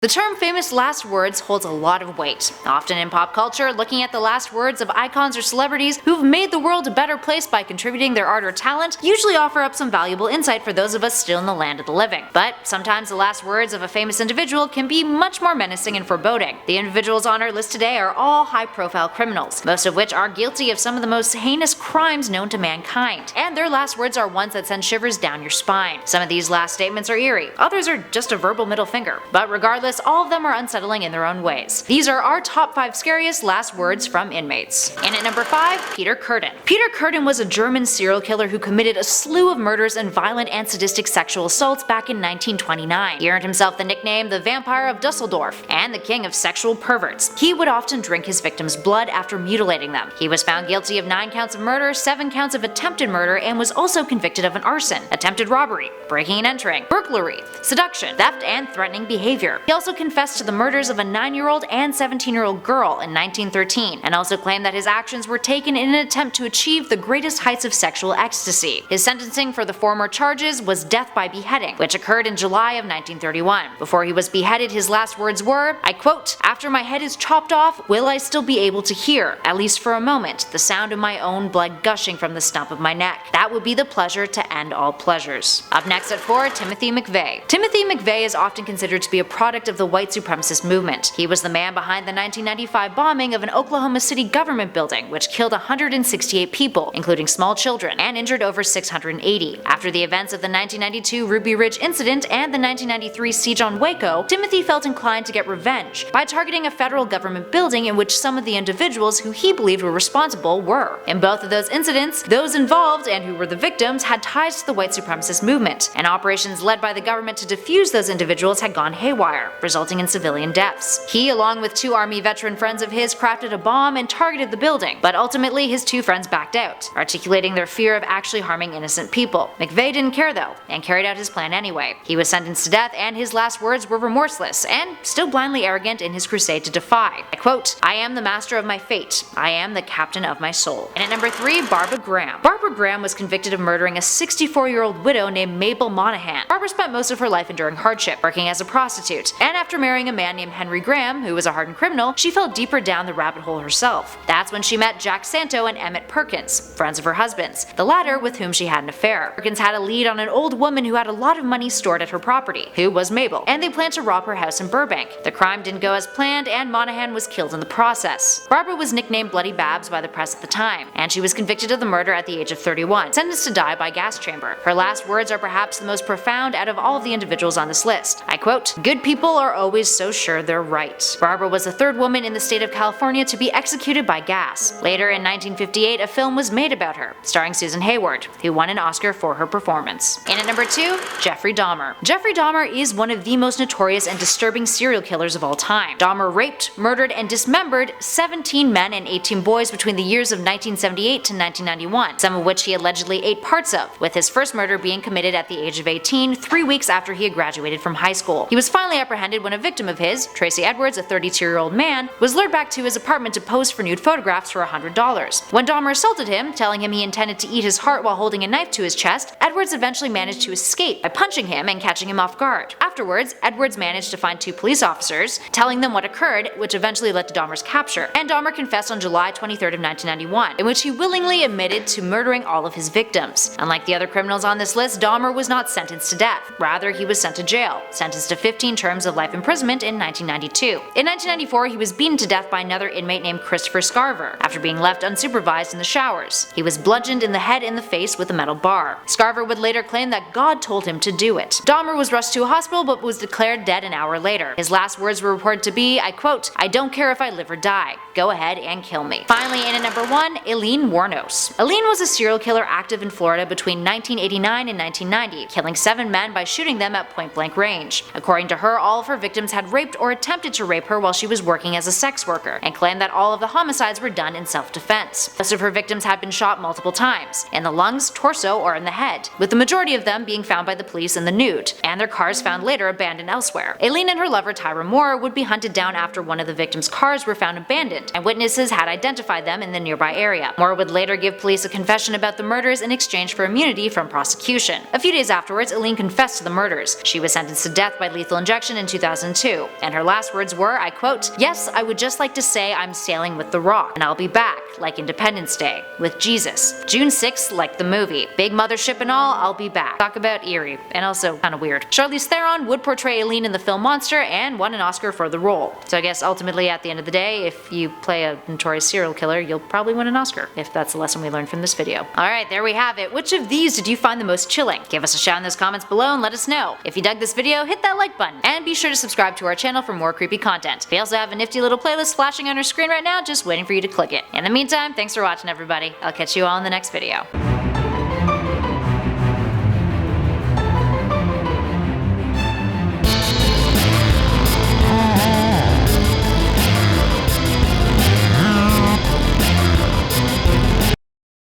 The term famous last words holds a lot of weight. Often in pop culture, looking at the last words of icons or celebrities who've made the world a better place by contributing their art or talent usually offer up some valuable insight for those of us still in the land of the living. But sometimes the last words of a famous individual can be much more menacing and foreboding. The individuals on our list today are all high-profile criminals, most of which are guilty of some of the most heinous crimes known to mankind. And their last words are ones that send shivers down your spine. Some of these last statements are eerie, others are just a verbal middle finger. But regardless, all of them are unsettling in their own ways. These are our top 5 scariest last words from inmates. And at number 5, Peter KURTEN. Peter KURTEN was a German serial killer who committed a slew of murders and violent and sadistic sexual assaults back in 1929. He earned himself the nickname the Vampire of Dusseldorf and the King of Sexual Perverts. He would often drink his victims' blood after mutilating them. He was found guilty of 9 counts of murder, 7 counts of attempted murder, and was also convicted of an arson, attempted robbery, breaking and entering, burglary, seduction, theft, and threatening behavior. He also confessed to the murders of a 9-year-old and 17-year-old girl in 1913, and also claimed that his actions were taken in an attempt to achieve the greatest heights of sexual ecstasy. His sentencing for the former charges was death by beheading, which occurred in July of 1931. Before he was beheaded, his last words were, I quote, "After my head is chopped off, will I still be able to hear, at least for a moment, the sound of my own blood gushing from the stump of my neck? That would be the pleasure to end all pleasures." Up next at 4, Timothy McVeigh. Timothy McVeigh is often considered to be a product of the white supremacist movement. He was the man behind the 1995 bombing of an Oklahoma City government building, which killed 168 people, including small children, and injured over 680. After the events of the 1992 Ruby Ridge incident and the 1993 siege on Waco, Timothy felt inclined to get revenge by targeting a federal government building in which some of the individuals who he believed were responsible were. In both of those incidents, those involved and who were the victims had ties to the white supremacist movement, and operations led by the government to defuse those individuals had gone haywire, resulting in civilian deaths. He, along with 2 Army veteran friends of his, crafted a bomb and targeted the building, but ultimately his 2 friends backed out, articulating their fear of actually harming innocent people. McVeigh didn't care though, and carried out his plan anyway. He was sentenced to death, and his last words were remorseless, and still blindly arrogant in his crusade to defy. I quote, "I am the master of my fate. I am the captain of my soul." And at number 3, Barbara Graham. Barbara Graham was convicted of murdering a 64-year-old widow named Mabel Monahan. Barbara spent most of her life enduring hardship, working as a prostitute, and after marrying a man named Henry Graham, who was a hardened criminal, she fell deeper down the rabbit hole herself. That's when she met Jack Santo and Emmett Perkins, friends of her husband's, the latter with whom she had an affair. Perkins had a lead on an old woman who had a lot of money stored at her property, who was Mabel, and they planned to rob her house in Burbank. The crime didn't go as planned, and Monahan was killed in the process. Barbara was nicknamed Bloody Babs by the press at the time, and she was convicted of the murder at the age of 31, sentenced to die by gas chamber. Her last words are perhaps the most profound out of all of the individuals on this list. I quote, "Good people are always so sure they're right." Barbara was the 3rd woman in the state of California to be executed by gas. Later in 1958, a film was made about her, starring Susan Hayward, who won an Oscar for her performance. And at number 2, Jeffrey Dahmer. Jeffrey Dahmer is one of the most notorious and disturbing serial killers of all time. Dahmer raped, murdered, and dismembered 17 men and 18 boys between the years of 1978 to 1991, some of which he allegedly ate parts of, with his first murder being committed at the age of 18, 3 weeks after he had graduated from high school. He was finally apprehended when a victim of his, Tracy Edwards, a 32-year-old man, was lured back to his apartment to pose for nude photographs for $100. When Dahmer assaulted him, telling him he intended to eat his heart while holding a knife to his chest, Edwards eventually managed to escape by punching him and catching him off guard. Afterwards, Edwards managed to find 2 police officers, telling them what occurred, which eventually led to Dahmer's capture, and Dahmer confessed on July 23rd of 1991, in which he willingly admitted to murdering all of his victims. Unlike the other criminals on this list, Dahmer was not sentenced to death. Rather, he was sent to jail, sentenced to 15 terms of life imprisonment in 1992. In 1994, he was beaten to death by another inmate named Christopher Scarver, after being left unsupervised in the showers. He was bludgeoned in the head and the face with a metal bar. Scarver would later claim that God told him to do it. Dahmer was rushed to a hospital but was declared dead an hour later. His last words were reported to be, I quote, "I don't care if I live or die. Go ahead and kill me." Finally, in at number 1, AILEEN WUORNOS. AILEEN was a serial killer active in Florida between 1989 and 1990, killing 7 men by shooting them at point-blank range. According to her, all of her victims had raped or attempted to rape her while she was working as a sex worker, and claimed that all of the homicides were done in self-defense. Most of her victims had been shot multiple times, in the lungs, torso, or in the head, with the majority of them being found by the police in the nude, and their cars found later abandoned elsewhere. AILEEN and her lover Tyra Moore would be hunted down after one of the victims' cars were found abandoned, abandoned, and witnesses had identified them in the nearby area. Moore would later give police a confession about the murders in exchange for immunity from prosecution. A few days afterwards, AILEEN confessed to the murders. She was sentenced to death by lethal injection in 2002, and her last words were, I quote, "Yes, I would just like to say I'm sailing with the Rock, and I'll be back, like Independence Day, with Jesus. June 6th, like the movie. Big mothership and all, I'll be back." Talk about eerie, and also kinda weird. Charlize Theron would portray AILEEN in the film Monster and won an Oscar for the role. So I guess ultimately at the end of the day, if you play a notorious serial killer, you'll probably win an Oscar, if that's the lesson we learned from this video. Alright, there we have it. Which of these did you find the most chilling? Give us a shout in those comments below and let us know. If you dug this video, hit that like button, and be sure to subscribe to our channel for more creepy content. We also have a nifty little playlist flashing on our screen right now, just waiting for you to click it. In the meantime, thanks for watching everybody. I'll catch you all in the next video.